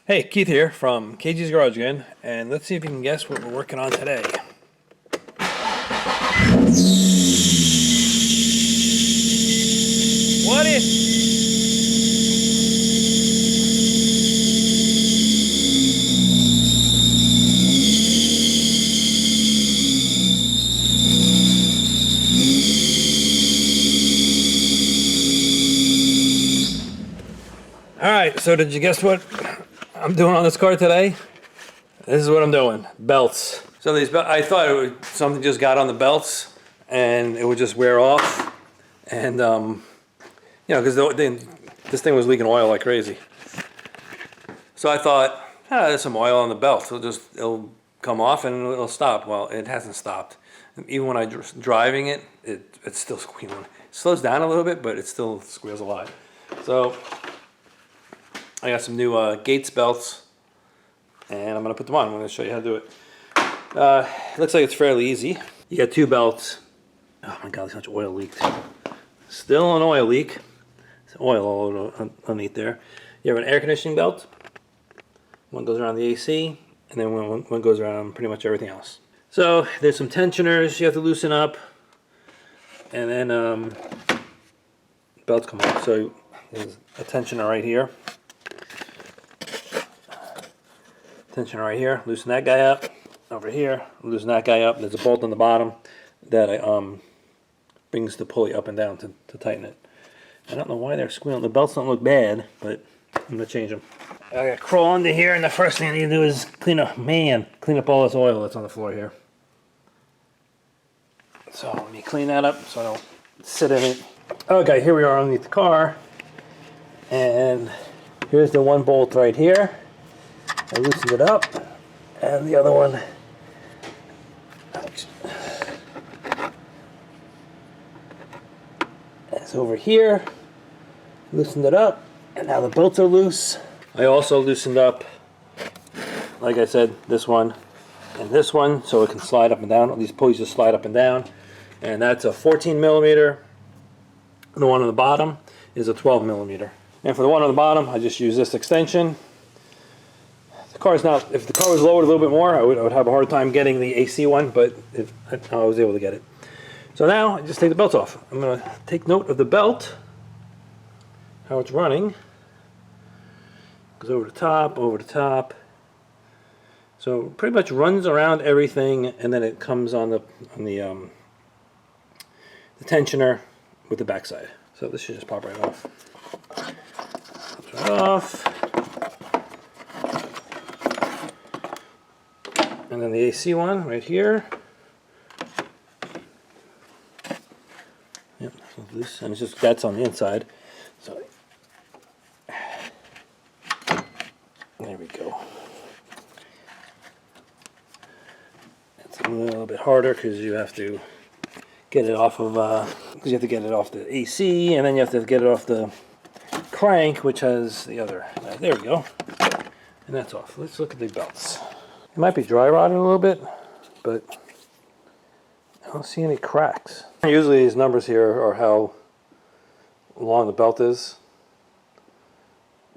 Hey, Keith here from KG's Garage again, and let's see if you can guess what we're working on today. What is... Alright, so did you guess what I'm doing on this car today? This is what I'm doing. Belts. So these I thought it would, something just got on the belts and it would just wear off. And you know, because this thing was leaking oil like crazy. So I thought, there's some oil on the belt. It'll come off and it'll stop. Well, it hasn't stopped. Even when I'm driving it, it's still squealing. It slows down a little bit, but it still squeals a lot. So I got some new Gates belts, and I'm going to put them on. I'm going to show you how to do it. It looks like it's fairly easy. You got two belts. Oh my God, there's so much oil leaked. Still an oil leak. There's oil all over underneath there. You have an air conditioning belt. One goes around the AC, and then one goes around pretty much everything else. So there's some tensioners you have to loosen up, and then belts come off. So there's a tensioner right here. Tensioner right here. Loosen that guy up. Over here, loosen that guy up. There's a bolt on the bottom that brings the pulley up and down to tighten it. I don't know why they're squealing. The belts don't look bad, but I'm gonna change them. I gotta crawl under here, and the first thing I need to do is clean up all this oil that's on the floor here. So let me clean that up so I don't sit in it. Okay, here we are underneath the car, and here's the one bolt right here. I loosened it up, and the other one is over here. Loosened it up, and now the bolts are loose. I also loosened up, like I said, this one and this one, so it can slide up and down. These pulleys just slide up and down, and that's a 14 millimeter. The one on the bottom is a 12 millimeter. And for the one on the bottom, I just use this extension. The car's not. If the car was lowered a little bit more, I would have a hard time getting the AC one, but I was able to get it. So now I just take the belts off. I'm going to take note of the belt, how it's running. Goes over the top. So pretty much runs around everything, and then it comes on the tensioner with the backside. So this should just pop right off. Pops right off. And then the AC one right here. Yep, loose, and it's just that's on the inside. So there we go. It's a little bit harder because you have to get it off of the AC, and then you have to get it off the crank, which has the other. There we go. And that's off. Let's look at the belts. It might be dry rotted a little bit, but I don't see any cracks. Usually these numbers here are how long the belt is.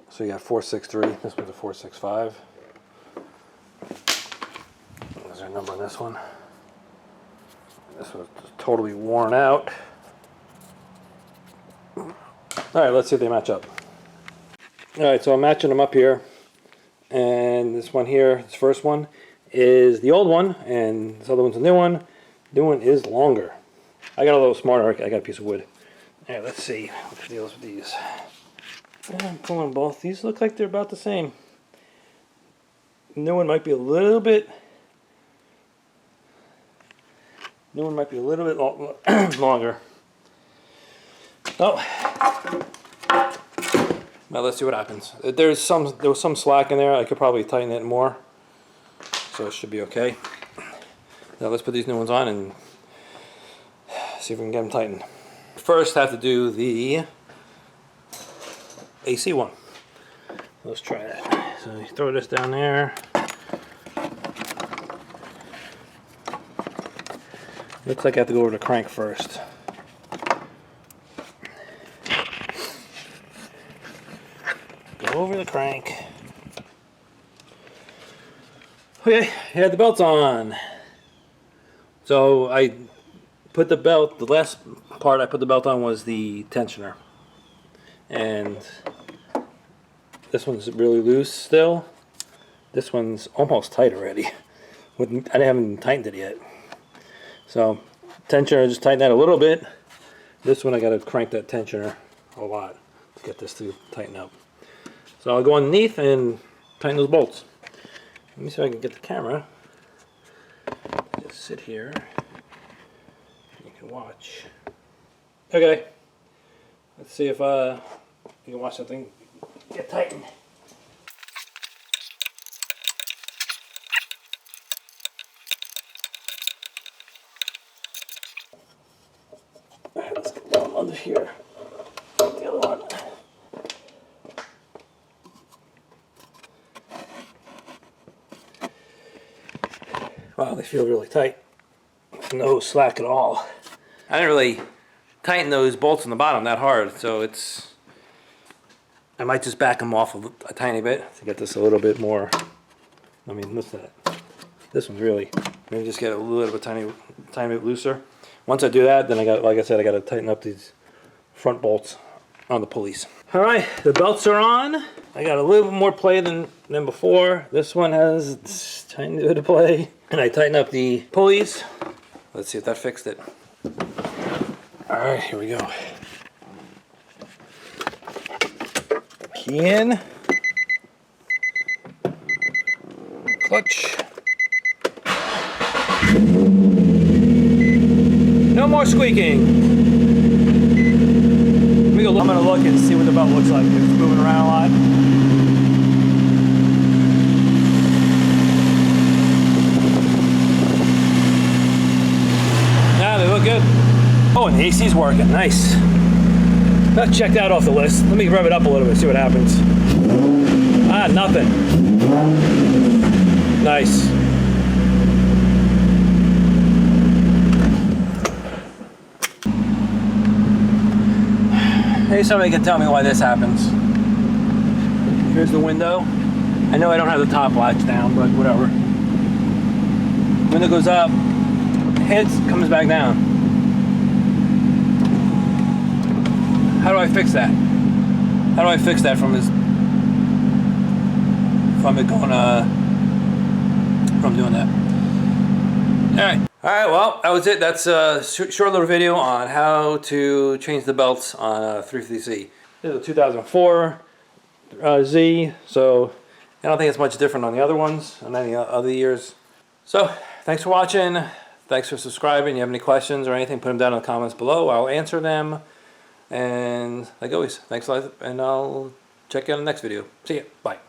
So you got 463, this one's a 465. There's our number on this one. This one's totally worn out. Alright, let's see if they match up. Alright, so I'm matching them up here. And this one here, this first one, is the old one, and this other one's the new one. The new one is longer. I got a little smarter. I got a piece of wood. Alright, let's see what deals with these. I'm pulling both. These look like they're about the same. The new one might be a little bit. Longer. Oh. Now let's see what happens. There was some slack in there. I could probably tighten it more, so it should be okay. Now let's put these new ones on and see if we can get them tightened. First, I have to do the AC one. Let's try that. So you throw this down there. Looks like I have to go over the crank first. Go over the crank. Okay, had the belts on. So I put the belt, the last part I put the belt on was the tensioner. And this one's really loose still. This one's almost tight already. I haven't tightened it yet. So tensioner, I just tighten that a little bit. This one I gotta crank that tensioner a lot to get this to tighten up. So I'll go underneath and tighten those bolts. Let me see if I can get the camera. Just sit here. You can watch. Okay. Let's see if you can watch that thing get tightened. Alright, let's get that one under here. The other one. Wow, they feel really tight. No slack at all. I didn't really tighten those bolts on the bottom that hard, so I might just back them off a tiny bit to get this a little bit more. I mean, listen to that. This one's really, maybe just get a little bit tiny bit looser. Once I do that, then like I said, I got to tighten up these front bolts on the pulleys. All right, the belts are on. I got a little bit more play than before. This one has a tiny bit of play. And I tighten up the pulleys. Let's see if that fixed it. All right, here we go. Key in. Clutch. No more squeaking. I'm gonna look and see what the belt looks like. It's moving around a lot. Yeah, they look good. Oh, and the AC's working. Nice. Let's check that off the list. Let me rev it up a little bit, see what happens. Ah, nothing. Nice. Maybe somebody can tell me why this happens. Here's the window. I know I don't have the top latch down, but whatever. Window goes up, hits, comes back down. How do I fix that? How do I fix that from doing that? All right, well, that was it. That's a short little video on how to change the belts on a 350Z. This is a 2004 Z, so I don't think it's much different on the other ones, on any other years. So, thanks for watching. Thanks for subscribing. You have any questions or anything, put them down in the comments below. I'll answer them. And like always, thanks a lot, and I'll check you on the next video. See ya. Bye.